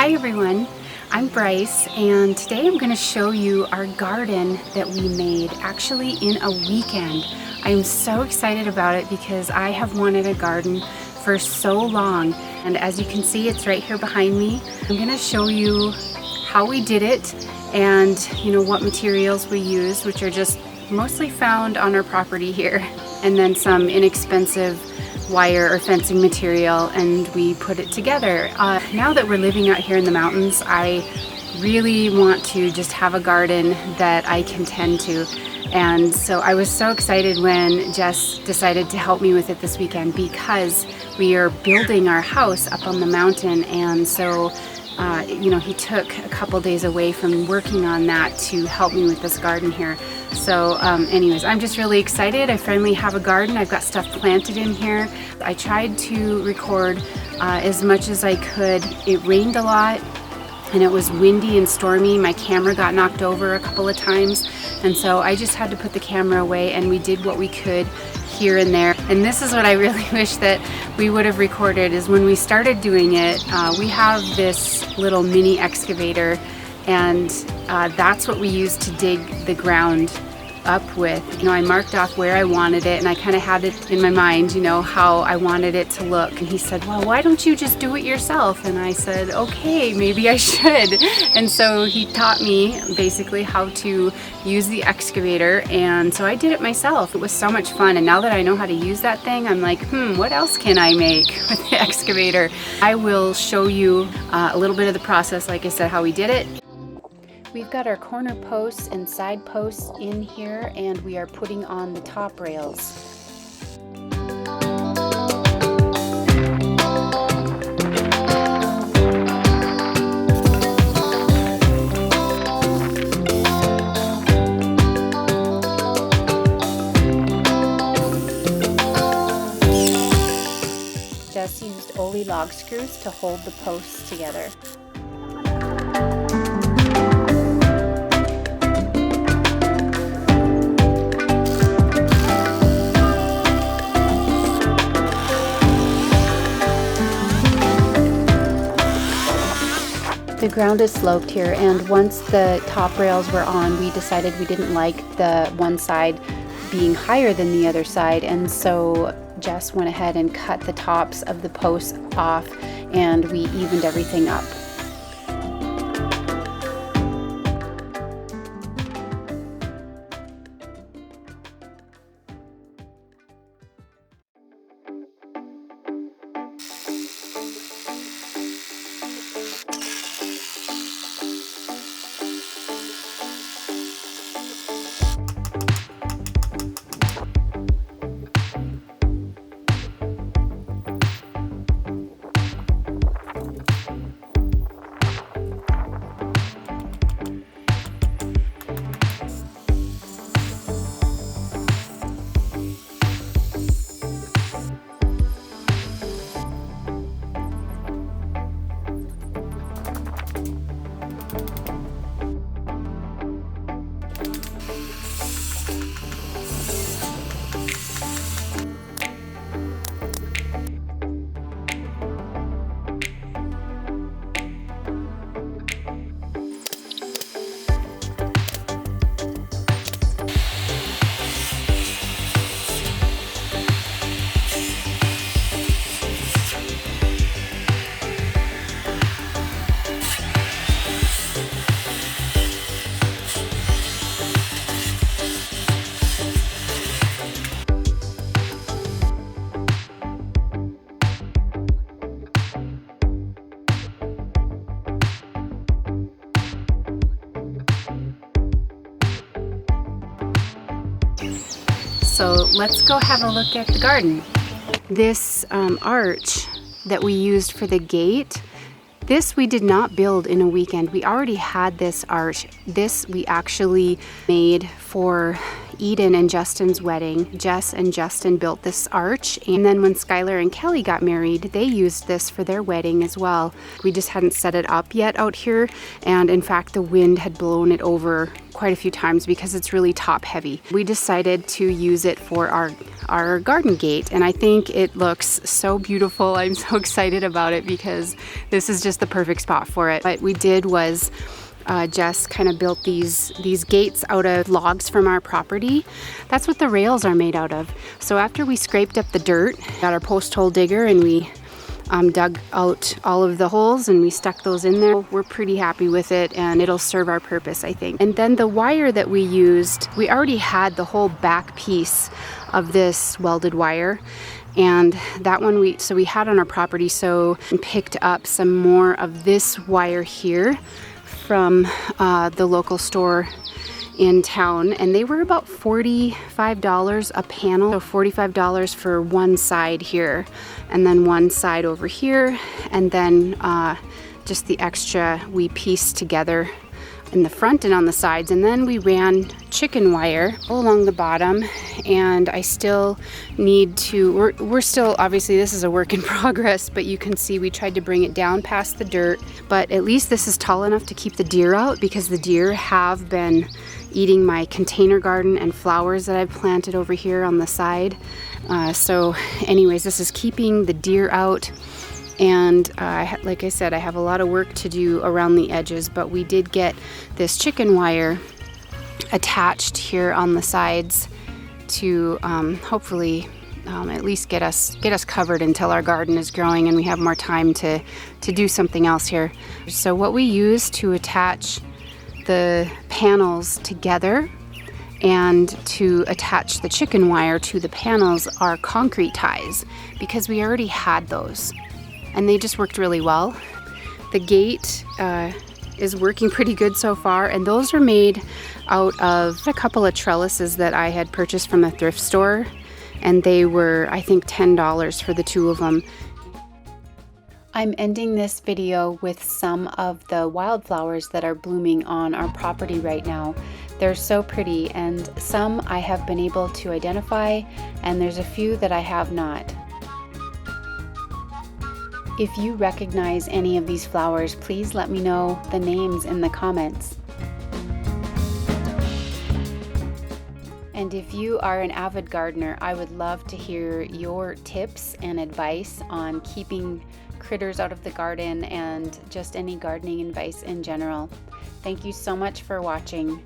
Hi everyone, I'm Bryce and today I'm going to show you our garden that we made actually in a weekend. I'm so excited about it because I have wanted a garden for so long, and as you can see it's right here behind me. I'm going to show you how we did it and what materials we used, which are just mostly found on our property here, and then some inexpensive wire or fencing material, and we put it together. Now that we're living out here in the mountains, I really want to just have a garden that I can tend to, and so I was so excited when Jess decided to help me with it this weekend because we are building our house up on the mountain, and so he took a couple days away from working on that to help me with this garden here. So anyways, I'm just really excited. I finally have a garden. I've got stuff planted in here. I tried to record as much as I could. It rained a lot and it was windy and stormy. My camera got knocked over a couple of times, and so I just had to put the camera away, and we did what we could here and there. And this is what I really wish that we would have recorded, is when we started doing it, we have this little mini excavator, and that's what we used to dig the ground up with. I marked off where I wanted it, and I kind of had it in my mind, how I wanted it to look. And he said, well, why don't you just do it yourself? And I said, okay, maybe I should. And so he taught me basically how to use the excavator, and so I did it myself. It was so much fun, and now that I know how to use that thing, I'm like, what else can I make with the excavator? I will show you a little bit of the process, like I said, how we did it. We've got our corner posts and side posts in here, and we are putting on the top rails. Just used Ole log screws to hold the posts together. The ground is sloped here, and once the top rails were on, we decided we didn't like the one side being higher than the other side, and so Jess went ahead and cut the tops of the posts off, and we evened everything up. So let's go have a look at the garden. This arch that we used for the gate, this we did not build in a weekend. We already had this arch. This we actually made for Eden and Justin's wedding. Jess and Justin built this arch, and then when Skylar and Kelly got married, they used this for their wedding as well. We just hadn't set it up yet out here, and in fact the wind had blown it over quite a few times because it's really top heavy. We decided to use it for our garden gate, and I think it looks so beautiful. I'm so excited about it because this is just the perfect spot for it. What we did was Jess kind of built these gates out of logs from our property. That's what the rails are made out of. So after we scraped up the dirt, got our post hole digger, and we dug out all of the holes and we stuck those in there. We're pretty happy with it, and it'll serve our purpose, I think. And then the wire that we used, we already had the whole back piece of this welded wire, and that one we had on our property, so we picked up some more of this wire here from the local store in town, and they were about $45 a panel. So $45 for one side here, and then one side over here, and then just the extra we pieced together in the front and on the sides. And then we ran chicken wire along the bottom, and I still need to, we're still, obviously this is a work in progress, but you can see we tried to bring it down past the dirt, but at least this is tall enough to keep the deer out, because the deer have been eating my container garden and flowers that I've planted over here on the side. So anyways, this is keeping the deer out. And like I said, I have a lot of work to do around the edges, but we did get this chicken wire attached here on the sides to hopefully at least get us covered until our garden is growing and we have more time to do something else here. So what we use to attach the panels together and to attach the chicken wire to the panels are concrete ties, because we already had those. And they just worked really well. The gate is working pretty good so far, and those are made out of a couple of trellises that I had purchased from a thrift store, and they were, I think, $10 for the two of them. I'm ending this video with some of the wildflowers that are blooming on our property right now. They're so pretty, and some I have been able to identify, and there's a few that I have not. If you recognize any of these flowers, please let me know the names in the comments. And if you are an avid gardener, I would love to hear your tips and advice on keeping critters out of the garden and just any gardening advice in general. Thank you so much for watching.